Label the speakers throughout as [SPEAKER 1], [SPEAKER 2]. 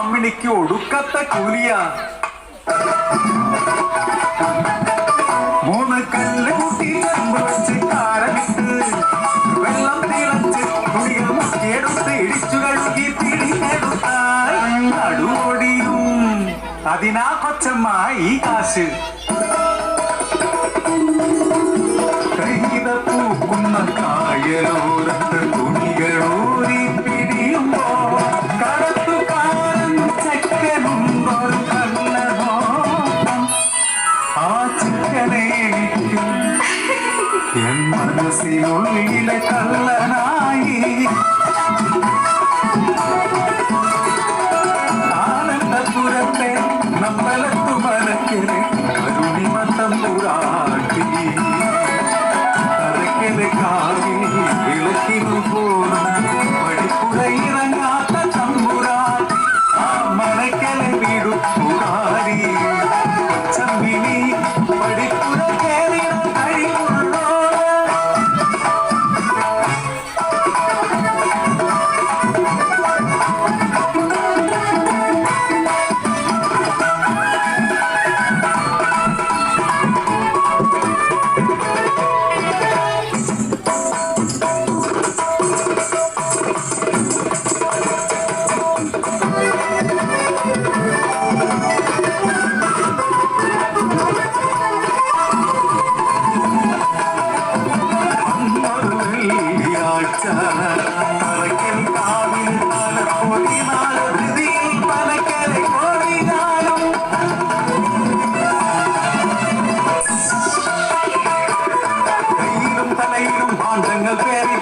[SPEAKER 1] അമ്മിണിക്ക് ഒടുക്കത്തെ കൂലിയ. 3 കല്ല് കൂട്ടി ചെമ്പ് വെച്ച് കാരമിട്ട് വെള്ളം തിളച്ച് തുണികൾ മുക്കിയെടുത്ത് ഇടിച്ചു കഴുകി പിടിഞ്ഞെടുത്താൽ നടുവൊടിയും. അതിനാ കൊച്ചമ്മ ഈ കാശ്. കൈത പൂക്കുന്ന കായലോരത്ത് തുണികളൂരി പിടിയുമ്പോ കടത്തുകാരൻ ചെക്കനുണ്ടൊരു കള്ള നോട്ടം. ആ ചെക്കനെ എനിക്കും എൻ മനസ്സിനുള്ളിലെ കള്ളനായി. ആനന്ദപുരത്തെ നമ്മളത്തു മരക്കിലെ കരുണിമത്തം പുരാട്ടി കരക്കിലെ കാവിൽ വിളക്കിനു പോർന്ന പടിപ്പുറയിറങ്ങാത്ത തമ്പുരാൻ. ആ മരക്കലെ വീടുകാരി കൊച്ചമ്മിനി പടിപ്പുര കയറിയ കഴിവുള്ളോ.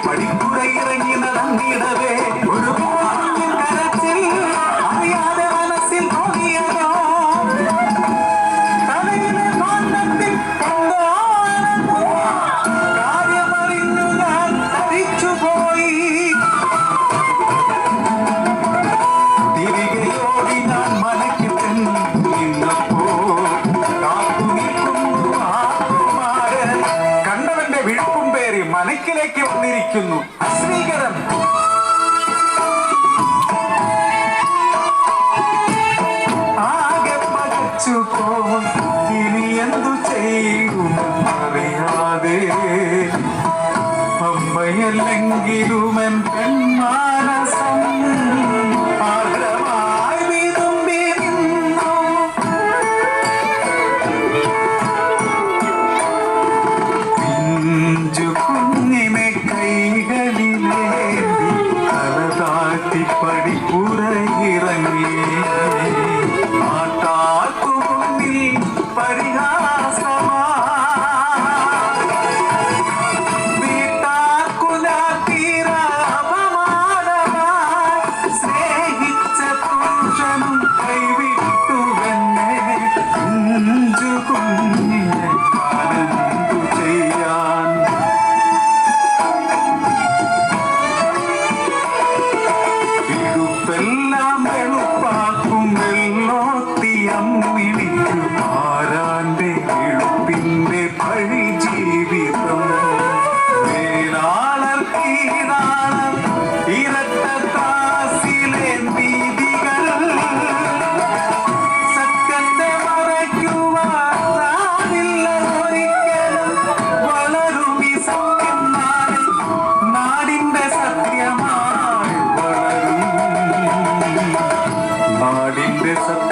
[SPEAKER 1] പടിപ്പുറയിറങ്ങി നടന്നിടവേ ഒരു കരച്ചിൽ അറിയാതെ മനസ്സിൽ തോന്നിയതോ. തലയിലെ മാറ്റത്തിൽ കാര്യമറിഞ്ഞു ഞാൻ ധരിച്ചുപോയി. തിരികെ ഓടി ഞാൻ മനയ്ക്ക് നിന്നപ്പോ കാത്തു നിൽക്കുന്നു ആത്മാര്. കണ്ടവന്റെ വിഴുപ്പും പേര് മനക്കിലേക്ക് വന്നിരിക്കുന്നു. അശ്രീകരം ആകെ പകച്ചു പോയി. ഇനി എന്തു ചെയ്യുമെന്നറിയാതെ അമ്മയല്ലെങ്കിലും എൻ പെൺമാനസം ആഗ്രഹമായി വിതുമ്പി നിന്നു. പിഞ്ചു കുഞ്ഞിനെ കൈകളിലേന്തി തലതാഴ്ത്തി പടിപ്പുറയിറങ്ങി. നാട്ടാർക്കു മുന്നിൽ പരിഹാസമാ വീട്ടാർക്കു ഞാൻ തീരെ അപമാനമായി. സ്നേഹിച്ച പുരുഷനും കൈവിട്ടുവെന്നെ. പിഞ്ചു കുഞ്ഞിനെ ഞാനെന്തു ചെയ്യാൻ. ഇടുപ്പെല്ലാം വെളുപ്പാക്കും വെള്ളോത്തിയമ്മിണിക്കു ആരാന്റെ ഇടുപ്പിന്റെ പഴി ജീവിതം. വേലാളർക്കീടാളം ഇരട്ട ത്രാസിലെ നീതികൾ സത്യത്തെ മറയ്ക്കുവാനില്ല ഒരിക്കലും. വളരും ഈ സത്യം നാടിന്റെ സത്യമായി വളരും. നാടിന്റെ സത്യം